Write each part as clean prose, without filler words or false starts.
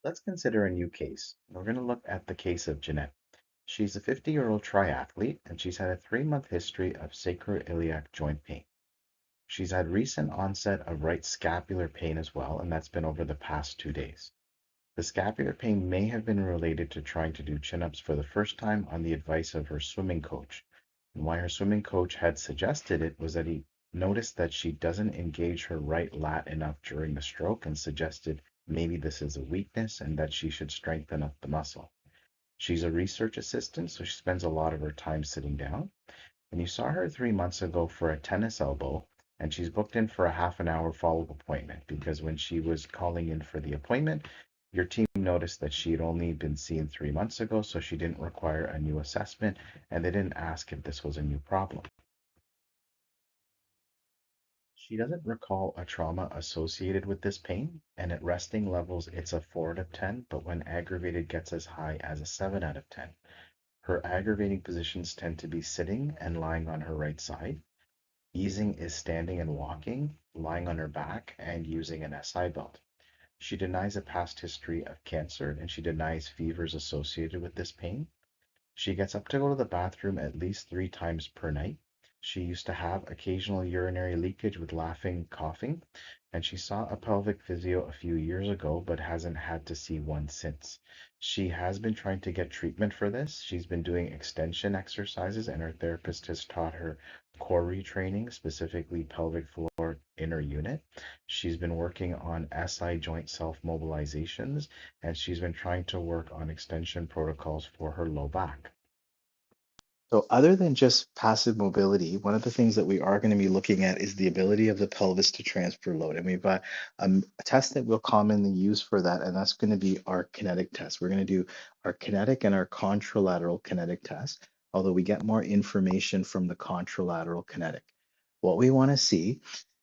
Let's consider a new case. We're going to look at the case of Jeanette. She's a 50-year-old triathlete and she's had a 3-month history of sacroiliac joint pain. She's had recent onset of right scapular pain as well, and that's been over the past 2 days. The scapular pain may have been related to trying to do chin-ups for the first time on the advice of her swimming coach. And why her swimming coach had suggested it was that he noticed that she doesn't engage her right lat enough during the stroke and suggested maybe this is a weakness and that she should strengthen up the muscle. She's a research assistant, so she spends a lot of her time sitting down. And you saw her 3 months ago for a tennis elbow, and she's booked in for a half an hour follow-up appointment because when she was calling in for the appointment, your team noticed that she had only been seen 3 months ago, so she didn't require a new assessment, and they didn't ask if this was a new problem. She doesn't recall a trauma associated with this pain, and at resting levels, it's a 4 out of 10, but when aggravated, gets as high as a 7 out of 10. Her aggravating positions tend to be sitting and lying on her right side. Easing is standing and walking, lying on her back, and using an SI belt. She denies a past history of cancer and she denies fevers associated with this pain. She gets up to go to the bathroom at least 3 times per night. She used to have occasional urinary leakage with laughing, coughing, and she saw a pelvic physio a few years ago but hasn't had to see one since. She has been trying to get treatment for this. She's been doing extension exercises, and her therapist has taught her core retraining, specifically pelvic floor inner unit. She's been working on SI joint self mobilizations, and she's been trying to work on extension protocols for her low back. So, other than just passive mobility, one of the things that we are going to be looking at is the ability of the pelvis to transfer load. And we've got a test that we'll commonly use for that, and that's going to be our kinetic test. We're going to do our kinetic and our contralateral kinetic test, although we get more information from the contralateral kinetic. What we want to see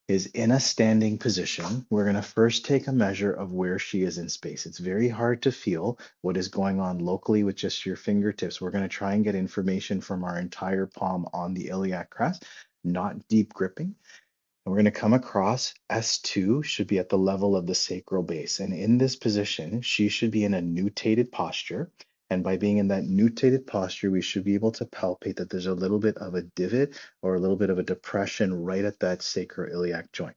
is in a standing position, we're going to first take a measure of where she is in space. It's very hard to feel what is going on locally with just your fingertips. We're going to try and get information from our entire palm on the iliac crest, not deep gripping. And we're going to come across S2 should be at the level of the sacral base. And in this position, she should be in a nutated posture. And by being in that nutated posture, we should be able to palpate that there's a little bit of a divot or a little bit of a depression right at that sacroiliac joint.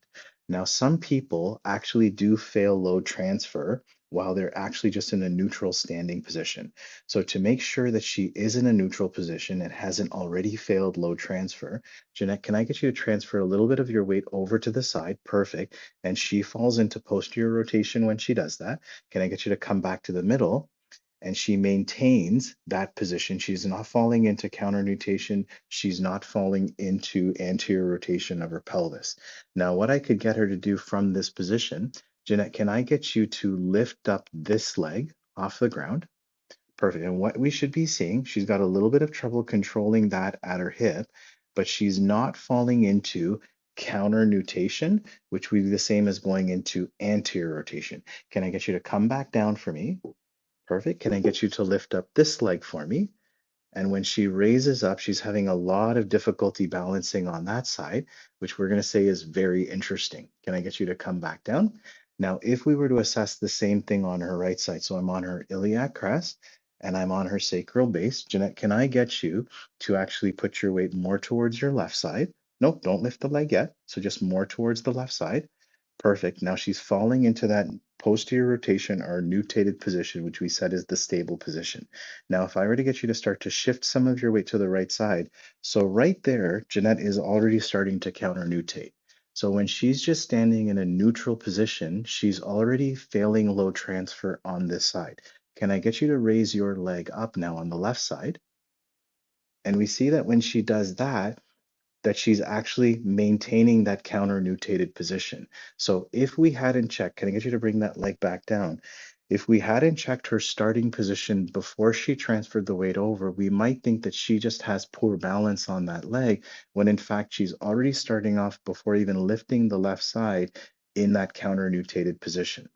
Now, some people actually do fail load transfer while they're actually just in a neutral standing position. So to make sure that she is in a neutral position and hasn't already failed load transfer, Jeanette, can I get you to transfer a little bit of your weight over to the side? Perfect. And she falls into posterior rotation when she does that. Can I get you to come back to the middle? And she maintains that position. She's not falling into counter nutation. She's not falling into anterior rotation of her pelvis. Now, what I could get her to do from this position, Jeanette, can I get you to lift up this leg off the ground? Perfect. And what we should be seeing, she's got a little bit of trouble controlling that at her hip, but she's not falling into counter nutation, which would be the same as going into anterior rotation. Can I get you to come back down for me? Perfect. Can I get you to lift up this leg for me? And when she raises up, she's having a lot of difficulty balancing on that side, which we're going to say is very interesting. Can I get you to come back down? Now, if we were to assess the same thing on her right side, so I'm on her iliac crest and I'm on her sacral base, Jeanette, can I get you to actually put your weight more towards your left side? Nope, don't lift the leg yet. So just more towards the left side. Perfect. Now she's falling into that posterior rotation or nutated position, which we said is the stable position. Now, if I were to get you to start to shift some of your weight to the right side, so right there, Jeanette is already starting to counter nutate. So when she's just standing in a neutral position, she's already failing load transfer on this side. Can I get you to raise your leg up now on the left side? And we see that when she does that, she's actually maintaining that counter nutated position. So if we hadn't checked, can I get you to bring that leg back down? If we hadn't checked her starting position before she transferred the weight over, we might think that she just has poor balance on that leg, when in fact she's already starting off before even lifting the left side in that counter nutated position.